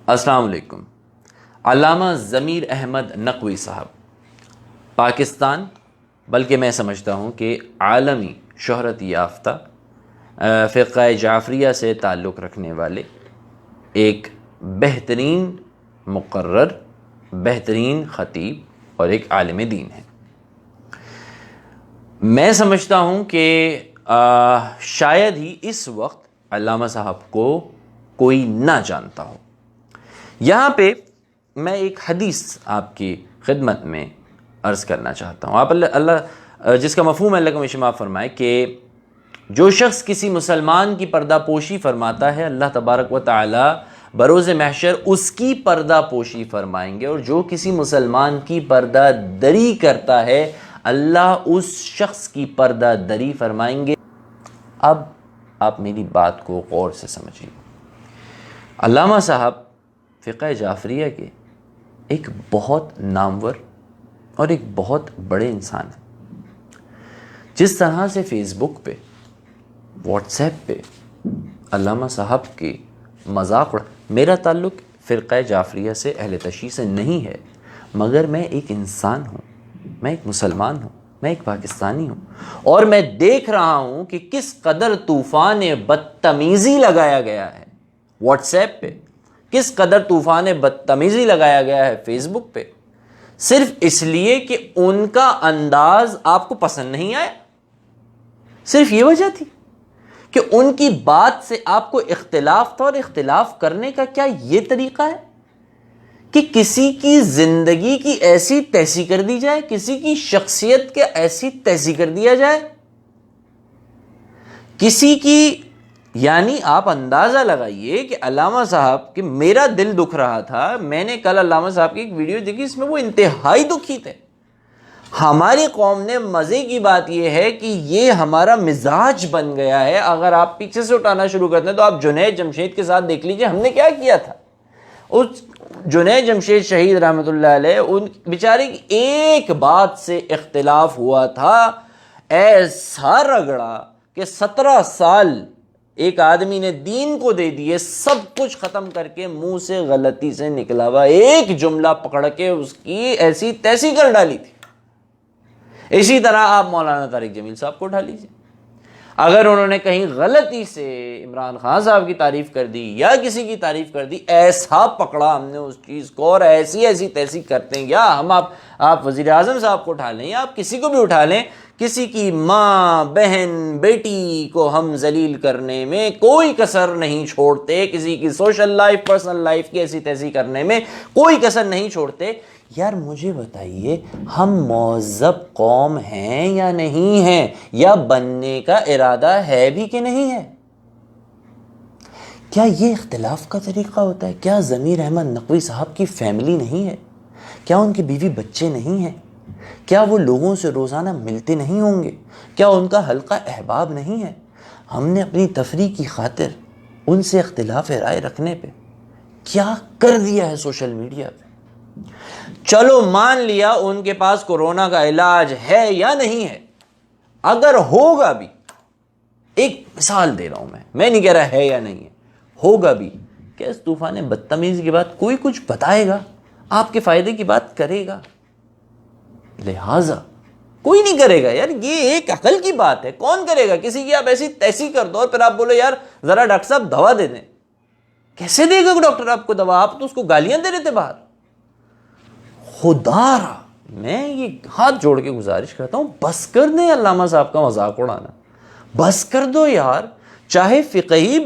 السلام علیکم۔ علامہ ضمیر احمد نقوی صاحب پاکستان بلکہ میں سمجھتا ہوں کہ عالمی شہرت یافتہ فرقہ جعفریہ سے تعلق رکھنے والے ایک بہترین مقرر، بہترین خطیب اور ایک عالم دین ہیں۔ میں سمجھتا ہوں کہ شاید ہی اس وقت علامہ صاحب کو کوئی نہ جانتا ہو۔ یہاں پہ میں ایک حدیث آپ کی خدمت میں عرض کرنا چاہتا ہوں۔ آپ اللہ جس کا مفہوم ہے اللہ کا مشمع فرمائے کہ جو شخص کسی مسلمان کی پردہ پوشی فرماتا ہے، اللہ تبارک و تعالی بروز محشر اس کی پردہ پوشی فرمائیں گے، اور جو کسی مسلمان کی پردہ دری کرتا ہے اللہ اس شخص کی پردہ دری فرمائیں گے۔ اب آپ میری بات کو غور سے سمجھیے۔ علامہ صاحب فقہ جعفریہ کے ایک بہت نامور اور ایک بہت بڑے انسان ہیں۔ جس طرح سے فیس بک پہ، واٹس ایپ پہ علامہ صاحب کی مذاق میرا تعلق فرقہ جعفریہ سے، اہل تشیع سے نہیں ہے، مگر میں ایک انسان ہوں، میں ایک مسلمان ہوں، میں ایک پاکستانی ہوں، اور میں دیکھ رہا ہوں کہ کس قدر طوفان بدتمیزی لگایا گیا ہے واٹس ایپ پہ، کس قدر طوفان بدتمیزی لگایا گیا ہے فیس بک پہ، صرف اس لیے کہ ان کا انداز آپ کو پسند نہیں آیا۔ صرف یہ وجہ تھی کہ ان کی بات سے آپ کو اختلاف تھا، اور اختلاف کرنے کا کیا یہ طریقہ ہے کہ کسی کی زندگی کی ایسی تیسی کر دی جائے، کسی کی شخصیت کے ایسی تیسی کر دیا جائے، کسی کی، یعنی آپ اندازہ لگائیے کہ علامہ صاحب کہ میرا دل دکھ رہا تھا۔ میں نے کل علامہ صاحب کی ایک ویڈیو دیکھی، اس میں وہ انتہائی دکھی تھے۔ ہماری قوم نے مزے کی بات یہ ہے کہ یہ ہمارا مزاج بن گیا ہے۔ اگر آپ پیچھے سے اٹھانا شروع کرتے ہیں تو آپ جنید جمشید کے ساتھ دیکھ لیجئے ہم نے کیا کیا تھا۔ اس جنید جمشید شہید رحمۃ اللہ علیہ، ان بیچارے کی ایک بات سے اختلاف ہوا تھا، ایسا رگڑا کہ 17 سال ایک آدمی نے دین کو دے دیے، سب کچھ ختم کر کے منہ سے غلطی سے نکلا ہوا ایک جملہ پکڑ کے اس کی ایسی تیسی کر ڈالی تھی۔ اسی طرح آپ مولانا طارق جمیل صاحب کو اٹھا لیجیے، اگر انہوں نے کہیں غلطی سے عمران خان صاحب کی تعریف کر دی یا کسی کی تعریف کر دی، ایسا پکڑا ہم نے اس چیز کو، اور ایسی تیسی کرتے ہیں۔ یا ہم آپ وزیر اعظم صاحب کو اٹھا لیں، یا آپ کسی کو بھی اٹھا لیں، کسی کی ماں، بہن، بیٹی کو ہم ذلیل کرنے میں کوئی کسر نہیں چھوڑتے، کسی کی سوشل لائف، پرسنل لائف کی ایسی تیسی کرنے میں کوئی کسر نہیں چھوڑتے۔ یار مجھے بتائیے، ہم مہذب قوم ہیں یا نہیں ہیں، یا بننے کا ارادہ ہے بھی کہ نہیں ہے؟ کیا یہ اختلاف کا طریقہ ہوتا ہے؟ کیا ضمیر احمد نقوی صاحب کی فیملی نہیں ہے؟ کیا ان کے بیوی بچے نہیں ہیں؟ کیا وہ لوگوں سے روزانہ ملتے نہیں ہوں گے؟ کیا ان کا حلقہ احباب نہیں ہے؟ ہم نے اپنی تفریح کی خاطر ان سے اختلاف رائے رکھنے پہ کیا کر دیا ہے سوشل میڈیا پہ؟ چلو مان لیا ان کے پاس کورونا کا علاج ہے یا نہیں ہے، اگر ہوگا بھی، ایک مثال دے رہا ہوں، میں نہیں کہہ رہا ہے یا نہیں ہے، ہوگا بھی، کہ اس طوفان بدتمیزی کے بعد کوئی کچھ بتائے گا، آپ کے فائدے کی بات کرے گا؟ لہٰذا کوئی نہیں کرے گا۔ یار یہ ایک عقل کی بات ہے، کون کرے گا؟ کسی کی آپ ایسی تیسی کر دو اور پھر آپ بولو یار ذرا ڈاکٹر صاحب دوا دے دیں۔ کیسے دے گا ڈاکٹر آپ کو دوا؟ آپ تو اس کو گالیاں دے رہے تھے باہر۔ خدا را میں یہ ہاتھ جوڑ کے گزارش کرتا ہوں، بس کر دیں علامہ صاحب کا مذاق اڑانا، بس کر دو یار۔ چاہے فقہی،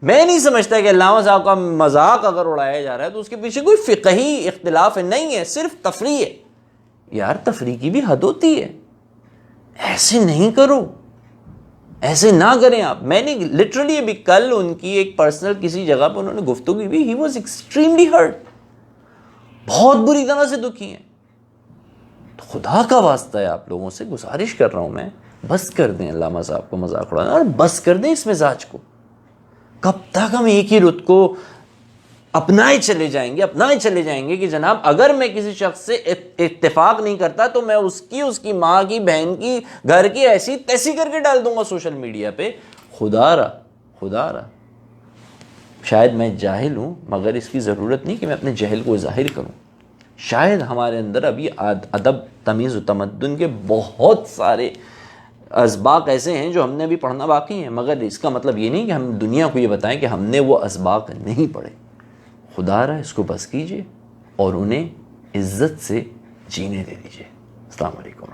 میں نہیں سمجھتا کہ علامہ صاحب کا مذاق اگر اڑایا جا رہا ہے تو اس کے پیچھے کوئی فقہی اختلاف نہیں ہے، صرف تفریح ہے۔ یار تفریح کی بھی حد ہوتی ہے، ایسے نہیں کرو، ایسے نہ کریں آپ۔ میں نے لٹرلی ابھی کل ان کی ایک پرسنل کسی جگہ پہ انہوں نے گفتگو کی، ہی واز ایکسٹریملی ہرٹ، بہت بری طرح سے دکھی ہیں۔ تو خدا کا واسطہ ہے، آپ لوگوں سے گزارش کر رہا ہوں میں، بس کر دیں علامہ صاحب کو مذاق اڑانا، اور بس کر دیں اس مزاج کو۔ کب تک ہم ایک ہی رت کو اپنائے چلے جائیں گے کہ جناب اگر میں کسی شخص سے اتفاق نہیں کرتا تو میں اس کی ماں کی، بہن کی، گھر کی ایسی تیسی کر کے ڈال دوں گا سوشل میڈیا پہ۔ خدا را شاید میں جاہل ہوں، مگر اس کی ضرورت نہیں کہ میں اپنے جہل کو ظاہر کروں. شاید ہمارے اندر ابھی ادب، تمیز و تمدن کے بہت سارے اسباق ایسے ہیں جو ہم نے ابھی پڑھنا باقی ہیں، مگر اس کا مطلب یہ نہیں کہ ہم دنیا کو یہ بتائیں کہ ہم نے وہ اسباق نہیں پڑھے. خدا را اس کو بس کیجیے اور انہیں عزت سے جینے دے دیجیے. السلام علیکم.